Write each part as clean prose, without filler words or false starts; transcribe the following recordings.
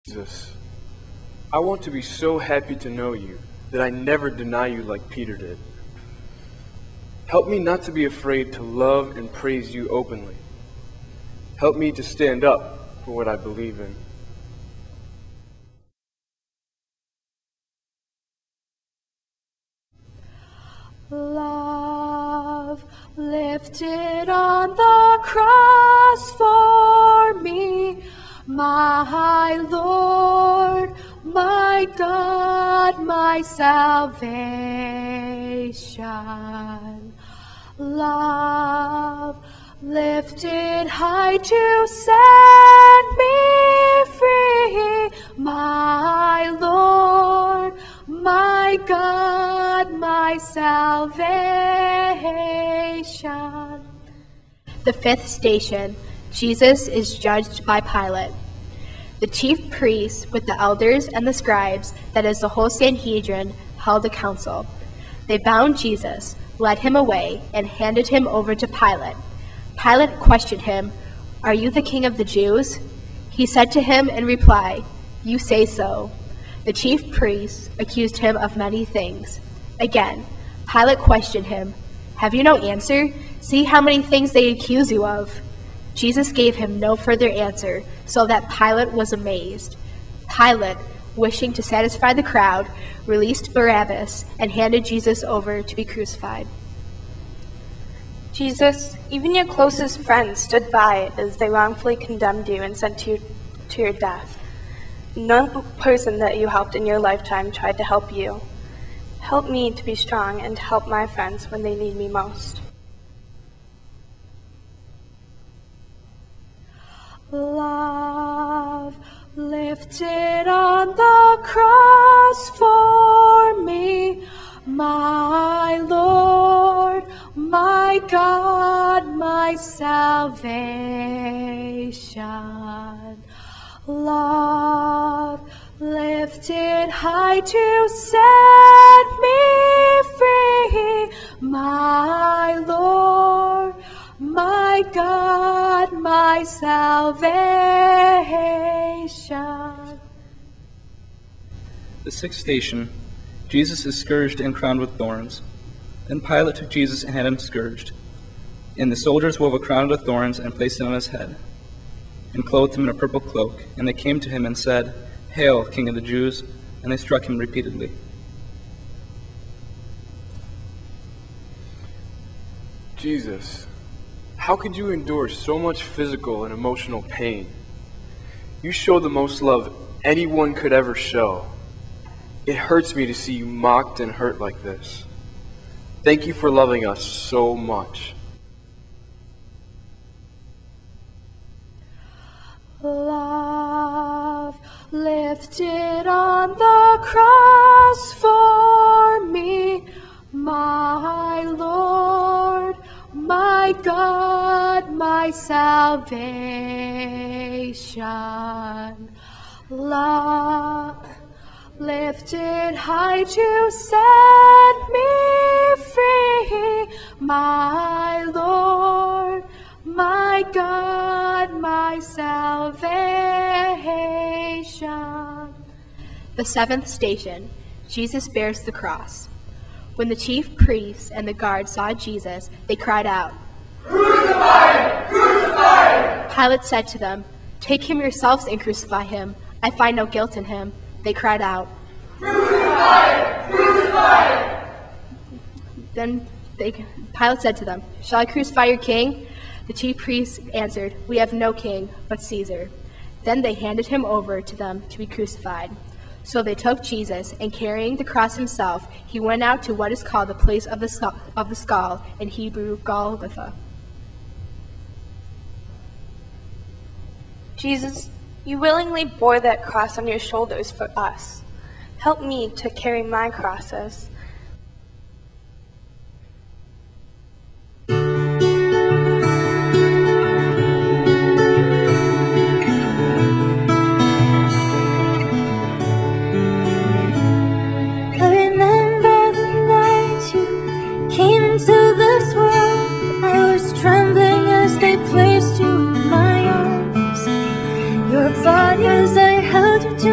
Jesus, I want to be so happy to know you that I never deny you like Peter did. Help me not to be afraid to love and praise you openly. Help me to stand up for what I believe in. Love lifted on the cross for me, my Lord, my God, my salvation. Love lifted high to set me free, my Lord, my God, my salvation. The fifth station, Jesus is judged by Pilate. The chief priests with the elders and the scribes, that is the whole Sanhedrin, held a council. They bound Jesus, led him away, and handed him over to Pilate. Pilate questioned him, "Are you the king of the Jews?" He said to him in reply, "You say so." The chief priests accused him of many things. Again, Pilate questioned him, "Have you no answer? See how many things they accuse you of." Jesus gave him no further answer, so that Pilate was amazed. Pilate, wishing to satisfy the crowd, released Barabbas and handed Jesus over to be crucified. Jesus, even your closest friends stood by as they wrongfully condemned you and sent you to your death. No person that you helped in your lifetime tried to help you. Help me to be strong and to help my friends when they need me most. Love lifted on the cross for me, my Lord, my God, my salvation. Love lifted high to set me free, my Lord, my God, my salvation. The sixth station, Jesus is scourged and crowned with thorns. Then Pilate took Jesus and had him scourged. And the soldiers wove a crown of thorns and placed it on his head, and clothed him in a purple cloak. And they came to him and said, "Hail, King of the Jews!" And they struck him repeatedly. Jesus, how could you endure so much physical and emotional pain? You show the most love anyone could ever show. It hurts me to see you mocked and hurt like this. Thank you for loving us so much. Love lifted on the cross for me, my Lord, my God, my salvation. Love lifted high to set me free, my Lord, my God, my salvation. The seventh station, Jesus bears the cross. When the chief priests and the guards saw Jesus, they cried out, "Crucify him! Crucify him!" Pilate said to them, "Take him yourselves and crucify him. I find no guilt in him." They cried out, "Crucify him! Crucify him!" Then Pilate said to them, "Shall I crucify your king?" The chief priests answered, "We have no king but Caesar." Then they handed him over to them to be crucified. So they took Jesus, and carrying the cross himself, he went out to what is called the place of the skull, in Hebrew, Golgotha. Jesus, you willingly bore that cross on your shoulders for us. Help me to carry my crosses. As I held you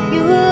You will